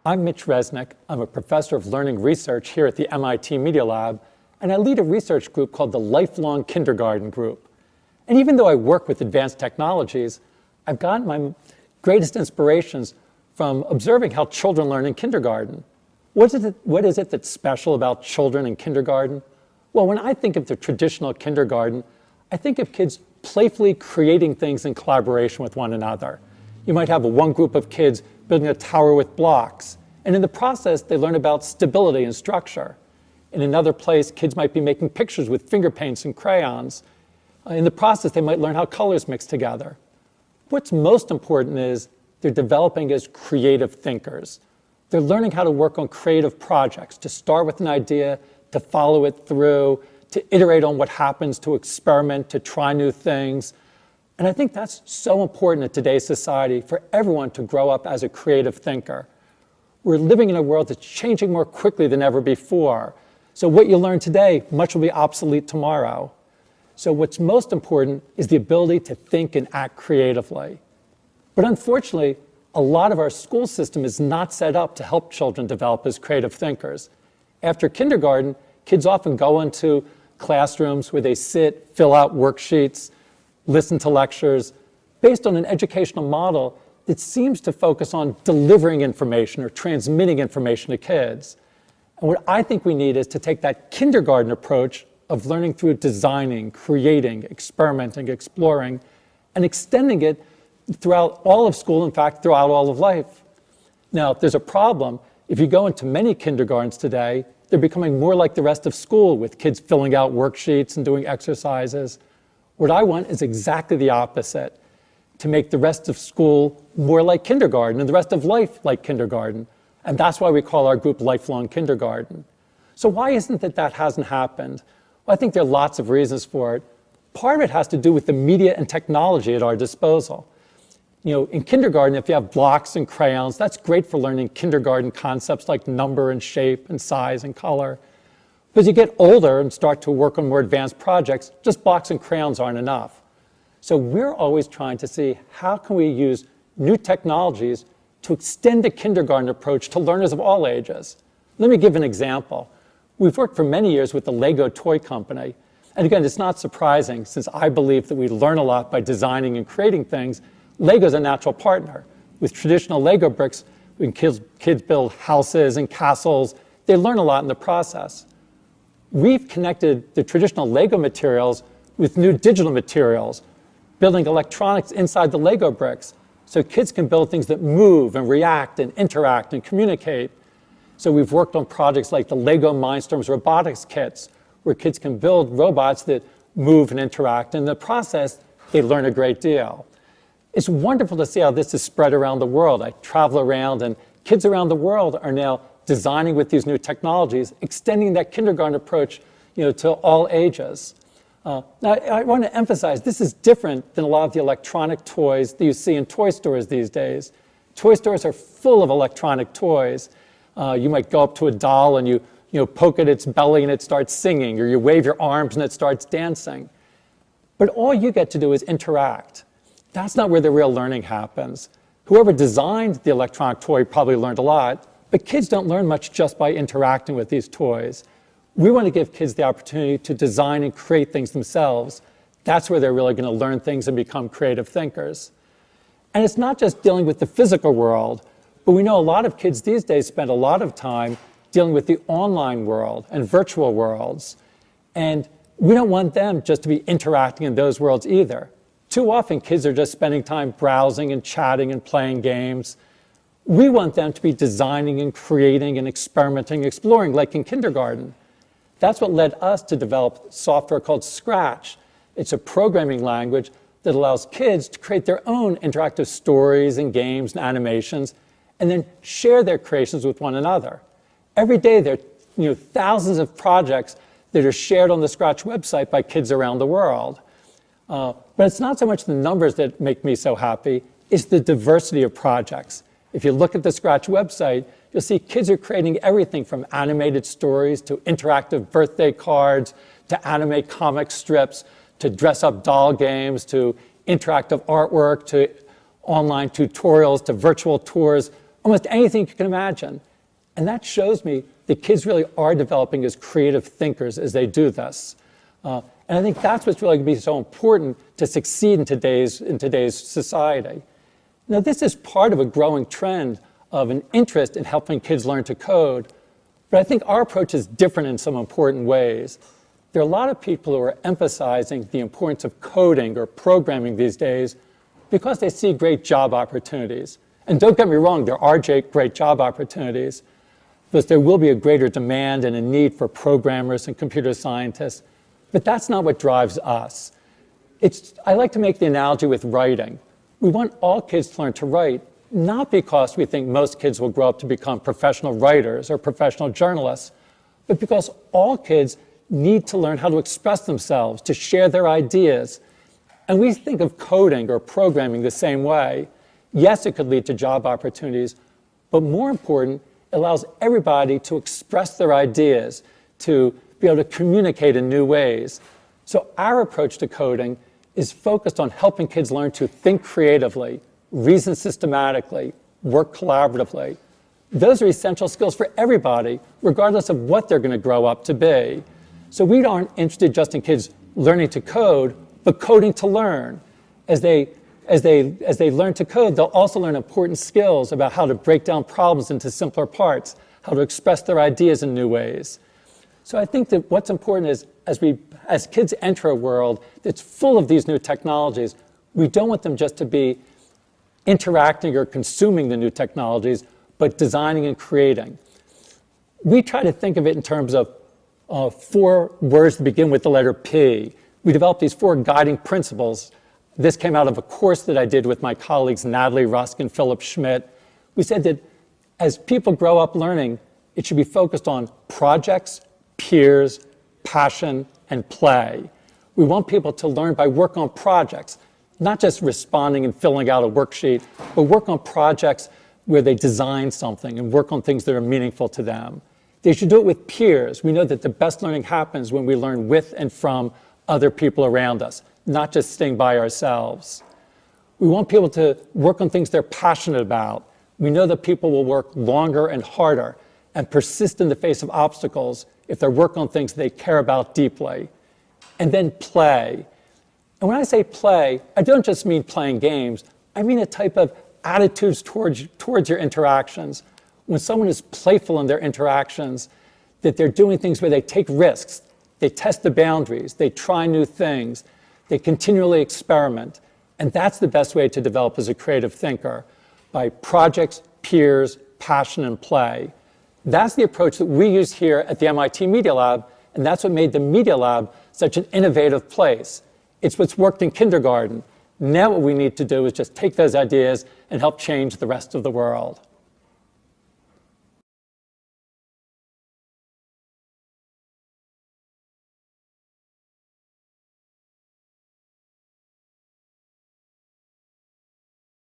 I'm Mitch Resnick. I'm a professor of learning research here at the MIT Media Lab, and I lead a research group called the Lifelong Kindergarten Group. And even though I work with advanced technologies, I've gotten my greatest inspirations from observing how children learn in kindergarten. What is it that's special about children in kindergarten? Well, when I think of the traditional kindergarten, I think of kids playfully creating things in collaboration with one another. You might have one group of kids building a tower with blocks, and in the process, they learn about stability and structure. In another place, kids might be making pictures with finger paints and crayons. In the process, they might learn how colors mix together. What's most important is they're developing as creative thinkers. They're learning how to work on creative projects, to start with an idea, to follow it through, to iterate on what happens, to experiment, to try new things. And I think that's so important in today's society for everyone to grow up as a creative thinker. We're living in a world that's changing more quickly than ever before. So what you learn today, much will be obsolete tomorrow. So what's most important is the ability to think and act creatively. But unfortunately, a lot of our school system is not set up to help children develop as creative thinkers. After kindergarten, kids often go into classrooms where they sit, fill out worksheets, listen to lectures, based on an educational model that seems to focus on delivering information or transmitting information to kids. And what I think we need is to take that kindergarten approach of learning through designing, creating, experimenting, exploring, and extending it throughout all of school, in fact, throughout all of life. Now, there's a problem. If you go into many kindergartens today, they're becoming more like the rest of school, with kids filling out worksheets and doing exercises. What I want is exactly the opposite, to make the rest of school more like kindergarten and the rest of life like kindergarten. And that's why we call our group Lifelong Kindergarten. So why isn't it that hasn't happened? Well, I think there are lots of reasons for it. Part of it has to do with the media and technology at our disposal. You know, in kindergarten, if you have blocks and crayons, that's great for learning kindergarten concepts like number and shape and size and color. But as you get older and start to work on more advanced projects, just blocks and crayons aren't enough. So we're always trying to see how can we use new technologies to extend the kindergarten approach to learners of all ages. Let me give an example. We've worked for many years with the Lego toy company. And again, it's not surprising, since I believe that we learn a lot by designing and creating things. Lego's a natural partner. With traditional Lego bricks, when kids build houses and castles, they learn a lot in the process. We've connected the traditional Lego materials with new digital materials, building electronics inside the Lego bricks, so kids can build things that move and react and interact and communicate. So we've worked on projects like the Lego Mindstorms robotics kits, where kids can build robots that move and interact. In the process, they learn a great deal. It's wonderful to see how this is spread around the world. I travel around, and kids around the world are now designing with these new technologies, extending that kindergarten approach, to all ages. Now, I want to emphasize, this is different than a lot of the electronic toys that you see in toy stores these days. Toy stores are full of electronic toys. You might go up to a doll and you poke at its belly and it starts singing, or you wave your arms and it starts dancing. But all you get to do is interact. That's not where the real learning happens. Whoever designed the electronic toy probably learned a lot, but kids don't learn much just by interacting with these toys. We want to give kids the opportunity to design and create things themselves. That's where they're really going to learn things and become creative thinkers. And it's not just dealing with the physical world, but we know a lot of kids these days spend a lot of time dealing with the online world and virtual worlds. And we don't want them just to be interacting in those worlds either. Too often, kids are just spending time browsing and chatting and playing games. We want them to be designing and creating and experimenting, exploring, like in kindergarten. That's what led us to develop software called Scratch. It's a programming language that allows kids to create their own interactive stories and games and animations, and then share their creations with one another. Every day, there are thousands of projects that are shared on the Scratch website by kids around the world. But it's not so much the numbers that make me so happy, it's the diversity of projects. If you look at the Scratch website, you'll see kids are creating everything from animated stories to interactive birthday cards, to animate comic strips, to dress-up doll games, to interactive artwork, to online tutorials, to virtual tours. almost anything you can imagine. And that shows me that kids really are developing as creative thinkers as they do this. And I think that's what's really going to be so important to succeed in today's society. Now, this is part of a growing trend of an interest in helping kids learn to code, but I think our approach is different in some important ways. There are a lot of people who are emphasizing the importance of coding or programming these days because they see great job opportunities. And don't get me wrong, there are great job opportunities, because there will be a greater demand and a need for programmers and computer scientists, but that's not what drives us. I like to make the analogy with writing. We want all kids to learn to write, not because we think most kids will grow up to become professional writers or professional journalists, but because all kids need to learn how to express themselves, to share their ideas. And we think of coding or programming the same way. Yes, it could lead to job opportunities, but more important, it allows everybody to express their ideas, to be able to communicate in new ways. So our approach to coding is focused on helping kids learn to think creatively, reason systematically, work collaboratively. Those are essential skills for everybody, regardless of what they're going to grow up to be. So we aren't interested just in kids learning to code, but coding to learn. As they learn to code, they'll also learn important skills about how to break down problems into simpler parts, how to express their ideas in new ways. So I think that what's important is, as kids enter a world that's full of these new technologies, we don't want them just to be interacting or consuming the new technologies, but designing and creating. We try to think of it in terms of 4 words that begin with the letter P. We developed these 4 guiding principles. This came out of a course that I did with my colleagues Natalie Rusk and Philip Schmidt. We said that as people grow up learning, it should be focused on projects, peers, passion, and play. We want people to learn by work on projects, not just responding and filling out a worksheet, but work on projects where they design something and work on things that are meaningful to them. They should do it with peers. We know that the best learning happens when we learn with and from other people around us, not just staying by ourselves. We want people to work on things they're passionate about. We know that people will work longer and harder and persist in the face of obstacles if they work on things they care about deeply. And then play. And when I say play, I don't just mean playing games. I mean a type of attitudes towards your interactions. When someone is playful in their interactions, that they're doing things where they take risks, they test the boundaries, they try new things, they continually experiment. And that's the best way to develop as a creative thinker, by projects, peers, passion, and play. That's the approach that we use here at the MIT Media Lab, and that's what made the Media Lab such an innovative place. It's what's worked in kindergarten. Now what we need to do is just take those ideas and help change the rest of the world.